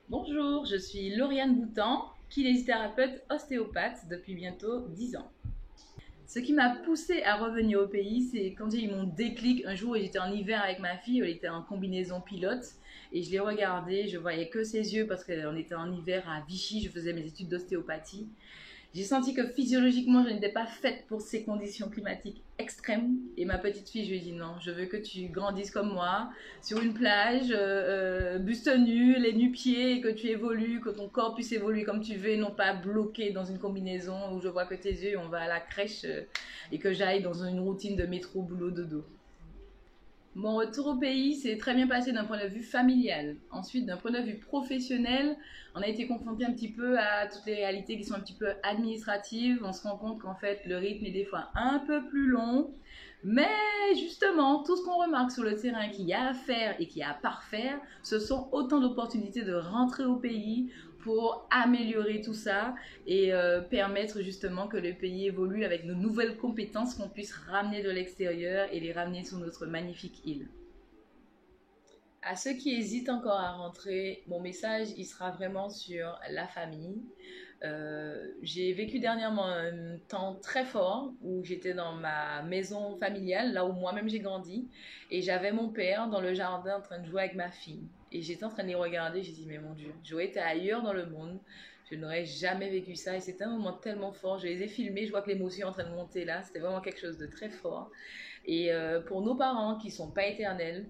Bonjour, je suis Lauriane Boutan, kinésithérapeute ostéopathe depuis bientôt 10 ans. Ce qui m'a poussée à revenir au pays, c'est quand j'ai eu mon déclic un jour où j'étais en hiver avec ma fille, elle était en combinaison pilote et je l'ai regardée, je voyais que ses yeux parce qu'on était en hiver à Vichy, je faisais mes études d'ostéopathie. J'ai senti que physiologiquement, je n'étais pas faite pour ces conditions climatiques extrêmes. Et ma petite fille, je lui ai dit non, je veux que tu grandisses comme moi, sur une plage, buste nu, les nu-pieds, et que tu évolues, que ton corps puisse évoluer comme tu veux, et non pas bloqué dans une combinaison où je vois que tes yeux, et on va à la crèche, et que j'aille dans une routine de métro, boulot, dodo. Mon retour au pays s'est très bien passé d'un point de vue familial. Ensuite, d'un point de vue professionnel, on a été confronté un petit peu à toutes les réalités qui sont un petit peu administratives. On se rend compte qu'en fait, le rythme est des fois un peu plus long. Mais justement, tout ce qu'on remarque sur le terrain qu'il y a à faire et qu'il y a à parfaire, ce sont autant d'opportunités de rentrer au pays pour améliorer tout ça et permettre justement que le pays évolue avec nos nouvelles compétences qu'on puisse ramener de l'extérieur et les ramener sur notre magnifique île. À ceux qui hésitent encore à rentrer, mon message il sera vraiment sur la famille. J'ai vécu dernièrement un temps très fort où j'étais dans ma maison familiale, là où moi-même j'ai grandi, et j'avais mon père dans le jardin en train de jouer avec ma fille. Et j'étais en train de les regarder, j'ai dit mais mon Dieu, j'aurais été ailleurs dans le monde, je n'aurais jamais vécu ça. Et c'était un moment tellement fort, je les ai filmés, je vois que l'émotion est en train de monter là, c'était vraiment quelque chose de très fort. Et pour nos parents qui ne sont pas éternels,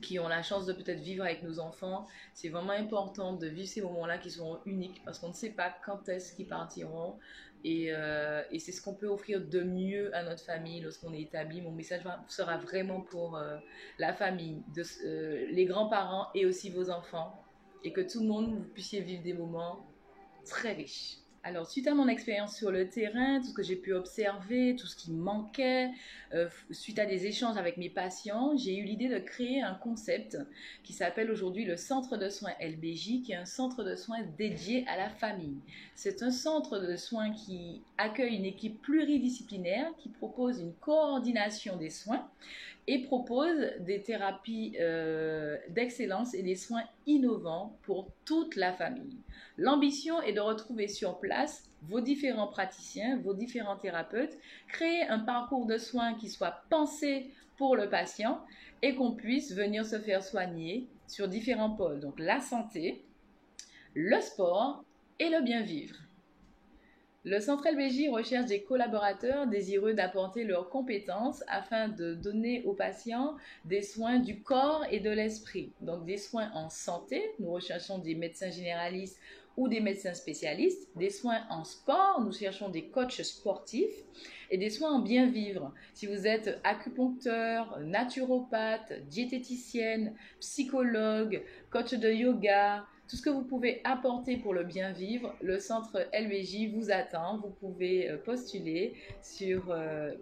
qui ont la chance de peut-être vivre avec nos enfants, c'est vraiment important de vivre ces moments-là qui sont uniques parce qu'on ne sait pas quand est-ce qu'ils partiront et c'est ce qu'on peut offrir de mieux à notre famille lorsqu'on est établi. Mon message sera vraiment pour la famille, les grands-parents et aussi vos enfants et que tout le monde vous puissiez vivre des moments très riches. Alors, suite à mon expérience sur le terrain, tout ce que j'ai pu observer, tout ce qui me manquait, suite à des échanges avec mes patients, j'ai eu l'idée de créer un concept qui s'appelle aujourd'hui le Centre de soins LBJ, qui est un centre de soins dédié à la famille. C'est un centre de soins qui accueille une équipe pluridisciplinaire qui propose une coordination des soins et propose des thérapies d'excellence et des soins innovants pour toute la famille. L'ambition est de retrouver sur place vos différents praticiens, vos différents thérapeutes, créer un parcours de soins qui soit pensé pour le patient et qu'on puisse venir se faire soigner sur différents pôles. Donc la santé, le sport et le bien vivre. Le Centre LBJ recherche des collaborateurs désireux d'apporter leurs compétences afin de donner aux patients des soins du corps et de l'esprit. Donc des soins en santé, nous recherchons des médecins généralistes ou des médecins spécialistes, des soins en sport, nous cherchons des coachs sportifs et des soins en bien vivre. Si vous êtes acupuncteur, naturopathe, diététicienne, psychologue, coach de yoga, tout ce que vous pouvez apporter pour le bien vivre, le centre LBJ vous attend. Vous pouvez postuler sur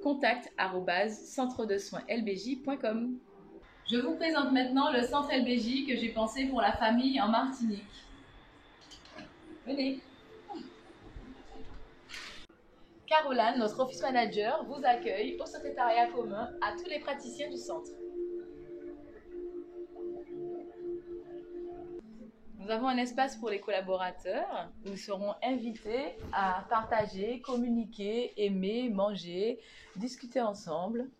contact@centredesoinslbj.com. Je vous présente maintenant le centre LBJ que j'ai pensé pour la famille en Martinique. Venez. Caroline, notre office manager, vous accueille au secrétariat commun à tous les praticiens du centre. Nous avons un espace pour les collaborateurs. Ils seront invités à partager, communiquer, aimer, manger, discuter ensemble.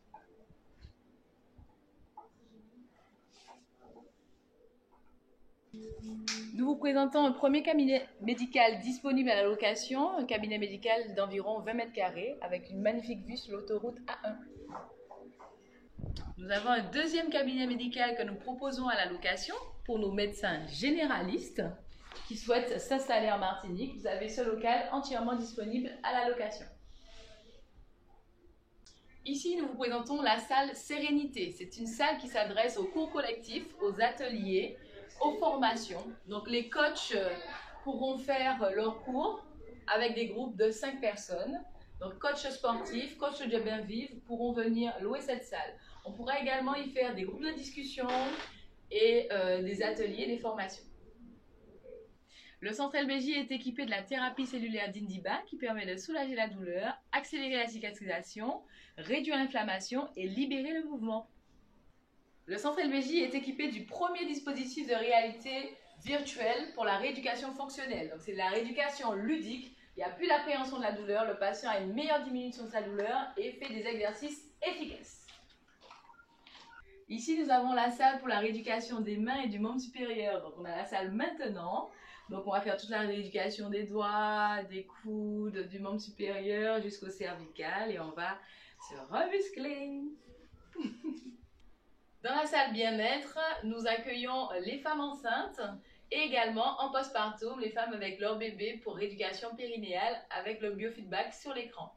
Nous vous présentons un premier cabinet médical disponible à la location, un cabinet médical d'environ 20 mètres carrés avec une magnifique vue sur l'autoroute A1. Nous avons un deuxième cabinet médical que nous proposons à la location pour nos médecins généralistes qui souhaitent s'installer en Martinique. Vous avez ce local entièrement disponible à la location. Ici, nous vous présentons la salle Sérénité. C'est une salle qui s'adresse aux cours collectifs, aux ateliers, aux formations. Donc les coachs pourront faire leurs cours avec des groupes de 5 personnes. Donc coachs sportifs, coachs de bien vivre pourront venir louer cette salle. On pourra également y faire des groupes de discussion et des ateliers, des formations. Le centre LBJ est équipé de la thérapie cellulaire d'Indiba qui permet de soulager la douleur, accélérer la cicatrisation, réduire l'inflammation et libérer le mouvement. Le centre LBJ est équipé du premier dispositif de réalité virtuelle pour la rééducation fonctionnelle. Donc c'est de la rééducation ludique, il n'y a plus d'appréhension de la douleur, le patient a une meilleure diminution de sa douleur et fait des exercices efficaces. Ici, nous avons la salle pour la rééducation des mains et du membre supérieur. Donc, on a la salle maintenant. Donc, on va faire toute la rééducation des doigts, des coudes, du membre supérieur jusqu'au cervical et on va se remuscler. Dans la salle bien-être, nous accueillons les femmes enceintes et également en postpartum, les femmes avec leur bébé pour rééducation périnéale avec le biofeedback sur l'écran.